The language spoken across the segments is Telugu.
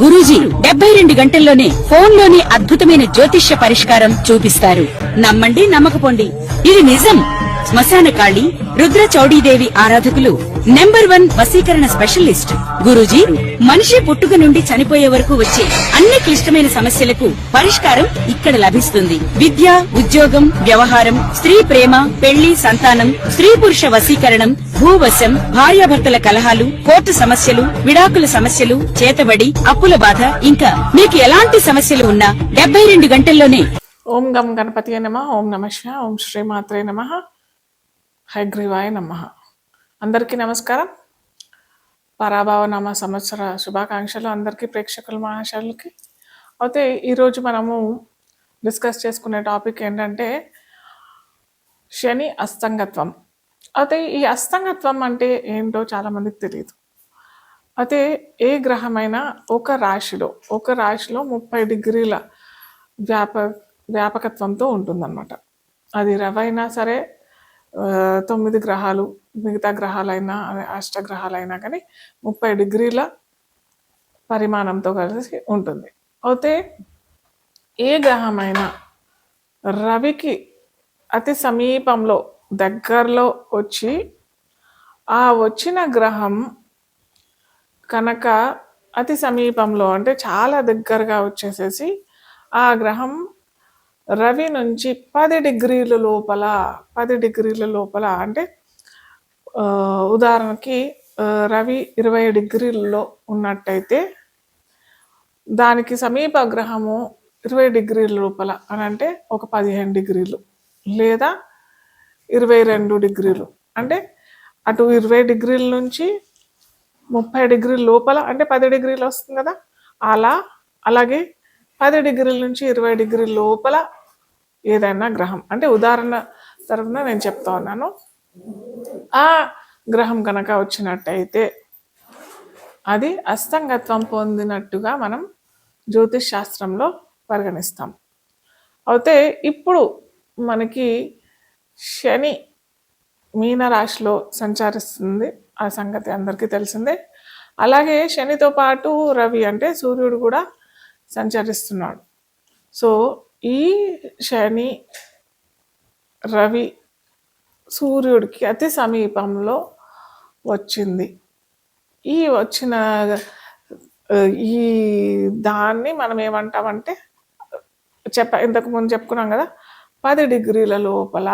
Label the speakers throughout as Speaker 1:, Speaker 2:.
Speaker 1: గురూజీ 72 గంటల్లోనే ఫోన్లోని అద్భుతమైన జ్యోతిష్య పరిష్కారం చూపిస్తారు. నమ్మండి, నమ్మకపోండి, ఇది నిజం. శ్మశాన కాళి రుద్ర చౌడీదేవి ఆరాధకులు నంబర్ 1 వశీకరణ స్పెషలిస్ట్ గురూజీ. మనిషి పుట్టుక నుండి చనిపోయే వరకు వచ్చే అన్ని క్లిష్టమైన సమస్యలకు పరిష్కారం ఇక్కడ లభిస్తుంది. విద్య, ఉద్యోగం, వ్యవహారం, స్త్రీ ప్రేమ, పెళ్లి, సంతానం, స్త్రీ పురుష వశీకరణం, భూవశం, భార్యాభర్తల కలహాలు, కోర్టు సమస్యలు, విడాకుల సమస్యలు, చేతబడి, అప్పుల బాధ, ఇంకా మీకు ఎలాంటి సమస్యలు ఉన్నా 72 గంటల్లోనే.
Speaker 2: ఓం గం గణపతియే నమః. ఓం నమః శివాయ. ఓం శ్రీ మాత్రే నమః. హయగ్రీవాయ నమః. అందరికీ నమస్కారం. పరాభవ నామ సంవత్సర శుభాకాంక్షలు అందరికీ, ప్రేక్షకుల మహాశయులకి. అయితే ఈరోజు మనము డిస్కస్ చేసుకునే టాపిక్ ఏంటంటే శని అస్తంగత్వం. అయితే ఈ అస్తంగత్వం అంటే ఏంటో చాలామందికి తెలియదు. అయితే ఏ గ్రహమైనా ఒక రాశిలో 30 డిగ్రీల వ్యాపకత్వంతో ఉంటుందన్నమాట. అది రవైనా సరే, 9 గ్రహాలు, మిగతా గ్రహాలైనా, అష్టగ్రహాలైనా కానీ 30 డిగ్రీల పరిమాణంతో కలిసి ఉంటుంది. అయితే ఏ గ్రహమైనా రవికి అతి సమీపంలో, దగ్గరలో వచ్చి ఆ వచ్చిన గ్రహం కనుక అతి సమీపంలో అంటే చాలా దగ్గరగా వచ్చేసేసి ఆ గ్రహం రవి నుంచి 10 డిగ్రీల లోపల అంటే ఉదాహరణకి రవి 20 డిగ్రీలలో ఉన్నట్టయితే దానికి సమీప గ్రహము 20 డిగ్రీల లోపల అని అంటే ఒక 15 డిగ్రీలు లేదా 22 డిగ్రీలు, అంటే అటు 20 డిగ్రీల నుంచి 30 డిగ్రీల లోపల అంటే 10 డిగ్రీలు వస్తుంది కదా. అలాగే 10 డిగ్రీల నుంచి 20 డిగ్రీల లోపల ఏదైనా గ్రహం, అంటే ఉదాహరణ తరఫున నేను చెప్తా ఉన్నాను, ఆ గ్రహం కనుక వచ్చినట్టయితే అది అస్తంగత్వం పొందినట్టుగా మనం జ్యోతిష్ శాస్త్రంలో పరిగణిస్తాం. అయితే ఇప్పుడు మనకి శని మీనరాశిలో సంచరిస్తుంది, ఆ సంగతి అందరికీ తెలిసిందే. అలాగే శనితో పాటు రవి అంటే సూర్యుడు కూడా సంచరిస్తున్నాడు. సో ఈ శని రవి సూర్యుడికి అతి సమీపంలో వచ్చింది. ఈ వచ్చిన ఈ దాన్ని మనం ఏమంటామంటే ఇంతకు ముందు చెప్పుకున్నాం కదా, 10 డిగ్రీల లోపల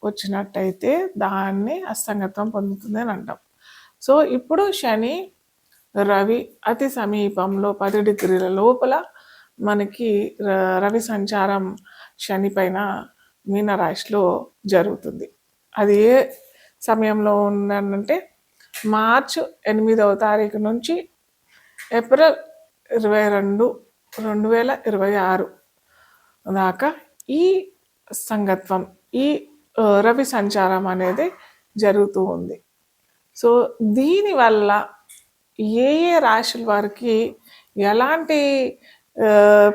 Speaker 2: వచ్చినట్టయితే దాన్ని అస్తంగత్వం పొందుతుంది అని అంటాం. సో ఇప్పుడు శని రవి అతి సమీపంలో 10 డిగ్రీల లోపల మనకి రవి సంచారం శని పైన మీనరాశిలో జరుగుతుంది. అది ఏ సమయంలో ఉందంటే మార్చి 8వ తారీఖు నుంచి ఏప్రిల్ 22, 2026 దాకా ఈ సంగత్వం, ఈ రవి సంచారం అనేది జరుగుతూ ఉంది. సో దీనివల్ల ఏ రాశుల వారికి ఎలాంటి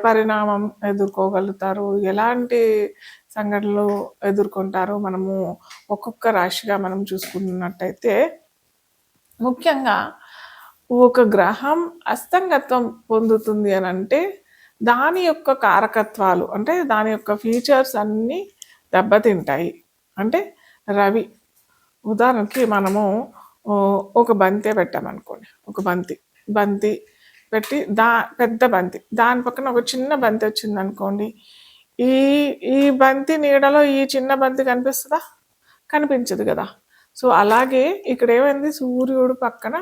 Speaker 2: పరిణామం ఎదుర్కోగలుగుతారు, ఎలాంటి సంఘటనలు ఎదుర్కొంటారు, మనము ఒక్కొక్క రాశిగా మనం చూసుకున్నట్టయితే, ముఖ్యంగా ఒక గ్రహం అస్తంగత్వం పొందుతుంది అని అంటే దాని యొక్క కారకత్వాలు, అంటే దాని యొక్క ఫీచర్స్ అన్నీ దెబ్బతింటాయి. అంటే రవి, ఉదాహరణకి మనము ఒక బంతి పెట్టామనుకోండి, ఒక బంతి పెట్టి పెద్ద బంతి, దాని పక్కన ఒక చిన్న బంతి వచ్చింది అనుకోండి, ఈ బంతి నీడలో ఈ చిన్న బంతి కనిపిస్తుందా? కనిపించదు కదా. సో అలాగే ఇక్కడ ఏమైంది, సూర్యుడు పక్కన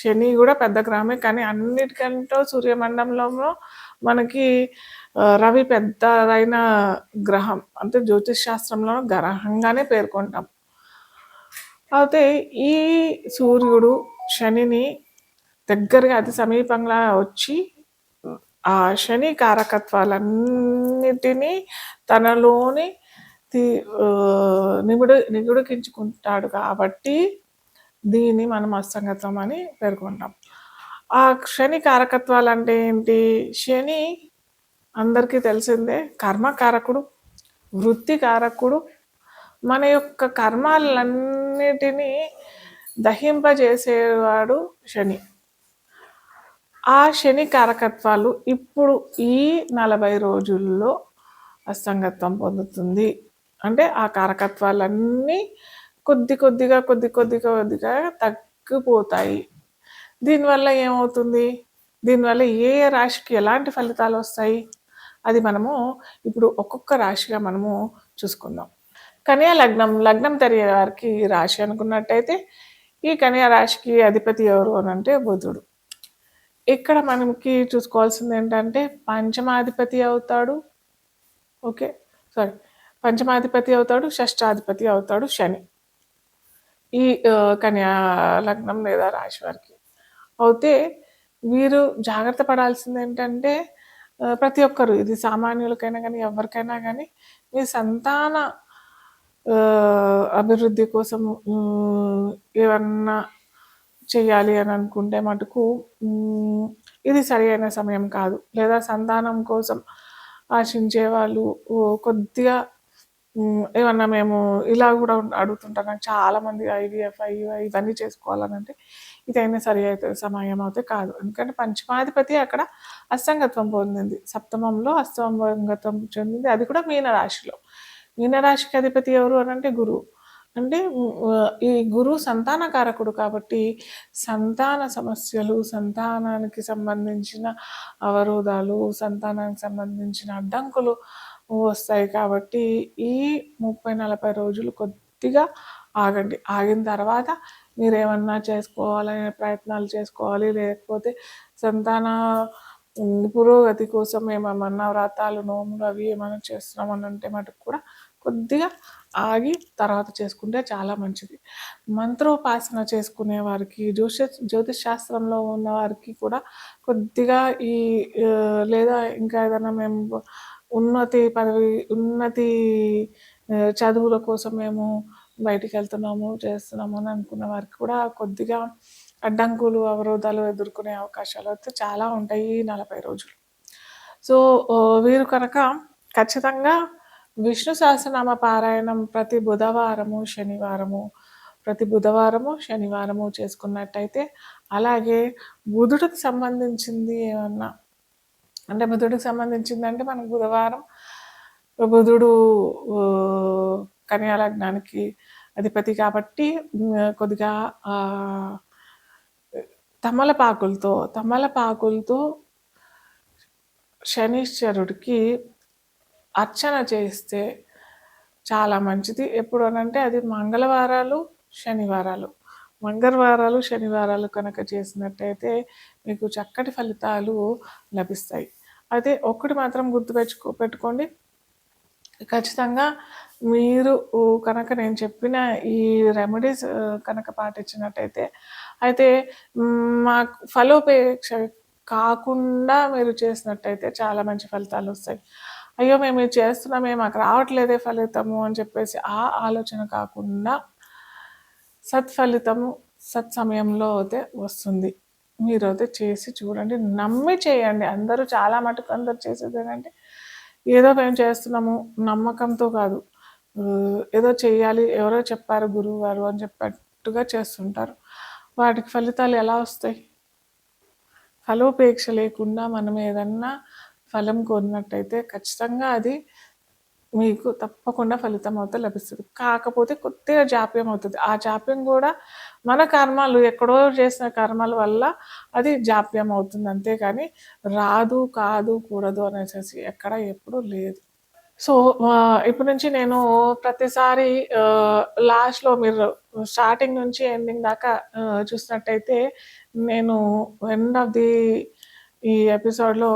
Speaker 2: శని కూడా పెద్ద గ్రహమే, కానీ అన్నిటికంటే సూర్యమండలంలో మనకి రవి పెద్దదైన గ్రహం, అంటే జ్యోతిష్ శాస్త్రంలో గ్రహంగానే పేర్కొంటాం. అయితే ఈ సూర్యుడు శనిని దగ్గరగా అతి సమీపంగా వచ్చి ఆ శని కారకత్వాలన్నిటినీ తనలోని నిగుడికించుకుంటాడు కాబట్టి దీన్ని మనం అస్తంగత్వం అని పేర్కొంటాం. ఆ శని కారకత్వాలు అంటే ఏంటి? శని అందరికీ తెలిసిందే, కర్మకారకుడు, వృత్తికారకుడు, మన యొక్క కర్మాలన్నిటినీ దహింపజేసేవాడు శని. ఆ శని కారకత్వాలు ఇప్పుడు ఈ 40 రోజుల్లో అస్తంగత్వం పొందుతుంది. అంటే ఆ కారకత్వాలన్నీ కొద్దిగా తగ్గిపోతాయి. దీనివల్ల ఏమవుతుంది? దీనివల్ల ఏ ఏ రాశికి ఎలాంటి ఫలితాలు వస్తాయి? అది మనము ఇప్పుడు ఒక్కొక్క రాశిగా మనము చూసుకుందాం. కన్యా లగ్నం, లగ్నం తెలియని వారికి రాశి అనుకున్నట్టయితే ఈ కన్యా రాశికి అధిపతి ఎవరు అని అంటే బుధుడు. ఇక్కడ మనకి చూసుకోవాల్సింది ఏంటంటే పంచమాధిపతి అవుతాడు. ఓకే, సారీ, పంచమాధిపతి అవుతాడు, షష్టాధిపతి అవుతాడు శని. ఈ కన్యా లగ్నం లేదా రాశి వారికి అయితే వీరు జాగ్రత్త పడాల్సింది ఏంటంటే ప్రతి ఒక్కరు, ఇది సామాన్యులకైనా కానీ ఎవరికైనా కానీ, మీ సంతాన అభివృద్ధి కోసం ఏమన్నా చేయాలి అని అనుకుంటే మటుకు ఇది సరి అయిన సమయం కాదు. లేదా సంతానం కోసం ఆశించే వాళ్ళు కొద్దిగా ఏమన్నా మేము ఇలా కూడా అడుగుతుంటారు నాకు చాలామంది, IVF ఇవన్నీ చేసుకోవాలని అంటే ఇదైనా సరి అయితే సమయం అయితే కాదు. ఎందుకంటే పంచమాధిపతి అక్కడ అస్తంగత్వం పొందింది, సప్తమంలో అస్తంగత్వం చెందింది, అది కూడా మీనరాశిలో. మీనరాశికి అధిపతి ఎవరు అని అంటే గురువు. అంటే ఈ గురువు సంతానకారకుడు కాబట్టి సంతాన సమస్యలు, సంతానానికి సంబంధించిన అవరోధాలు, సంతానానికి సంబంధించిన అడ్డంకులు వస్తాయి. కాబట్టి ఈ 30-40 రోజులు కొద్దిగా ఆగండి. ఆగిన తర్వాత మీరేమన్నా చేసుకోవాలనే ప్రయత్నాలు చేసుకోవాలి. లేకపోతే సంతాన పురోగతి కోసం ఏమన్నా వ్రతాలు, నోములు అవి ఏమైనా చేస్తున్నామని అంటే మటుకు కూడా కొద్దిగా ఆగి తర్వాత చేసుకుంటే చాలా మంచిది. మంత్రోపాసన చేసుకునే వారికి, జ్యోతిష్ శాస్త్రంలో ఉన్న వారికి కూడా కొద్దిగా ఈ లేదా ఇంకా ఏదైనా మేము ఉన్నతి చదువుల కోసం మేము బయటికి వెళ్తున్నాము, చేస్తున్నాము అని అనుకున్న వారికి కూడా కొద్దిగా అడ్డంకులు, అవరోధాలు ఎదుర్కొనే అవకాశాలు అయితే చాలా ఉంటాయి ఈ 40 రోజులు. సో వీరు కనుక ఖచ్చితంగా విష్ణు సహస్రనామ పారాయణం ప్రతి బుధవారము శనివారము చేసుకున్నట్టయితే, అలాగే బుధుడికి సంబంధించింది ఏమన్నా అంటే బుధుడికి సంబంధించింది అంటే మనకు బుధవారం బుధుడు కన్యా లగ్నానికి అధిపతి కాబట్టి కొద్దిగా తమలపాకులతో శనీశ్వరుడికి అర్చన చేస్తే చాలా మంచిది. ఎప్పుడు అనంటే అది మంగళవారాలు శనివారాలు కనుక చేసినట్టయితే మీకు చక్కటి ఫలితాలు లభిస్తాయి. అయితే ఒకటి మాత్రం పెట్టుకోండి, ఖచ్చితంగా మీరు కనుక నేను చెప్పిన ఈ రెమెడీస్ కనుక పాటించినట్టయితే అయితే మాకు ఫలోపేక్ష కాకుండా మీరు చేసినట్టయితే చాలా మంచి ఫలితాలు వస్తాయి. అయ్యో మేము ఇది చేస్తున్నామే మాకు రావట్లేదే ఫలితము అని చెప్పేసి ఆ ఆలోచన కాకుండా సత్ఫలితము సత్సమయంలో అయితే వస్తుంది. మీరు అయితే చేసి చూడండి, నమ్మి చేయండి. అందరూ చాలా మటుకు అందరు చేసేది ఏంటంటే ఏదో మేము చేస్తున్నాము నమ్మకంతో కాదు, ఏదో చెయ్యాలి, ఎవరో చెప్పారు గురువు గారు అని చెప్పట్టుగా చేస్తుంటారు. వాటికి ఫలితాలు ఎలా వస్తాయి? ఫలోపేక్ష లేకుండా మనం ఏదన్నా ఫలం కోరినట్టయితే ఖచ్చితంగా అది మీకు తప్పకుండా ఫలితం అయితే లభిస్తుంది. కాకపోతే కొద్దిగా జాప్యం అవుతుంది. ఆ జాప్యం కూడా మన కర్మలు, ఎక్కడో చేసిన కర్మల వల్ల అది జాప్యం అవుతుంది, అంతేకాని రాదు, కాదు, కూడదు అనేసి ఎక్కడ ఎప్పుడు లేదు. సో ఇప్పటి నుంచి నేను ప్రతిసారి లాస్ట్లో మీరు స్టార్టింగ్ నుంచి ఎండింగ్ దాకా చూసినట్టయితే నేను ఎండ్ ఆఫ్ ది ఈ ఎపిసోడ్లో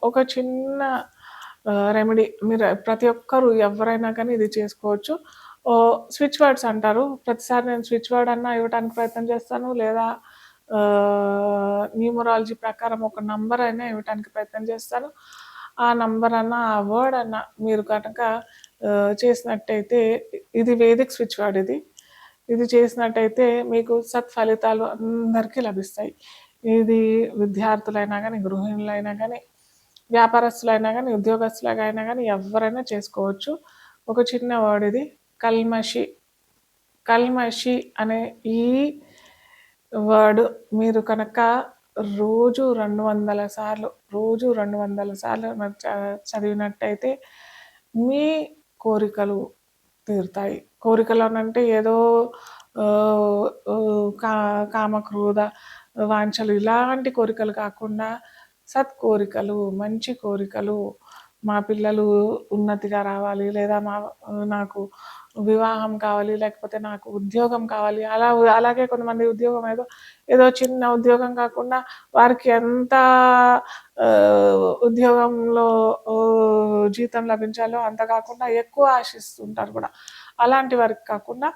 Speaker 2: ఒక చిన్న రెమెడీ మీరు ప్రతి ఒక్కరు ఎవరైనా కానీ ఇది చేసుకోవచ్చు. స్విచ్ వర్డ్స్ అంటారు, ప్రతిసారి నేను స్విచ్ వర్డ్ అన్నా ఇవ్వడానికి ప్రయత్నం చేస్తాను, లేదా న్యూమరాలజీ ప్రకారం ఒక నంబర్ అయినా ఇవ్వడానికి ప్రయత్నం చేస్తాను. ఆ నంబర్ అన్న, ఆ వర్డ్ అన్న మీరు కనుక చేసినట్టయితే, ఇది వేదిక్ స్విచ్ వర్డ్, ఇది చేసినట్టయితే మీకు సత్ఫలితాలు అందరికీ లభిస్తాయి. ఇది విద్యార్థులైనా కానీ, గృహిణులైనా కానీ, వ్యాపారస్తులైనా కానీ, ఉద్యోగస్తులైనా కానీ ఎవరైనా చేసుకోవచ్చు. ఒక చిన్న వర్డ్ ఇది, కల్మషి అనే ఈ వర్డ్ మీరు కనుక రోజు 200 సార్లు, రోజు 200 సార్లు చదివినట్టయితే మీ కోరికలు తీరుతాయి. కోరికలు అనంటే ఏదో కామక్రోధ వాంఛలు ఇలాంటి కోరికలు కాకుండా సత్కోరికలు, మంచి కోరికలు. మా పిల్లలు ఉన్నతిగా రావాలి, లేదా నాకు వివాహం కావాలి, లేకపోతే నాకు ఉద్యోగం కావాలి. అలాగే కొంతమంది ఉద్యోగం ఏదో చిన్న ఉద్యోగం కాకుండా వారికి ఎంత ఉద్యోగంలో జీతం లభించాలో అంత కాకుండా ఎక్కువ ఆశిస్తుంటారు కూడా. అలాంటి వారికి కాకుండా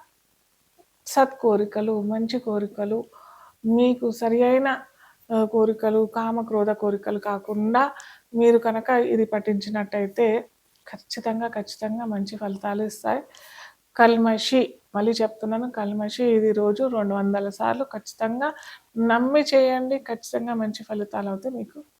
Speaker 2: సత్కోరికలు, మంచి కోరికలు, మీకు సరి అయిన కోరికలు, కామక్రోధ కోరికలు కాకుండా మీరు కనుక ఇది పఠించినట్టయితే ఖచ్చితంగా మంచి ఫలితాలు ఇస్తాయి. కల్మషి, మళ్ళీ చెప్తున్నాను, కల్మషి ఇది రోజు 200 సార్లు ఖచ్చితంగా నమ్మి చేయండి. ఖచ్చితంగా మంచి ఫలితాలు అవుతాయి మీకు.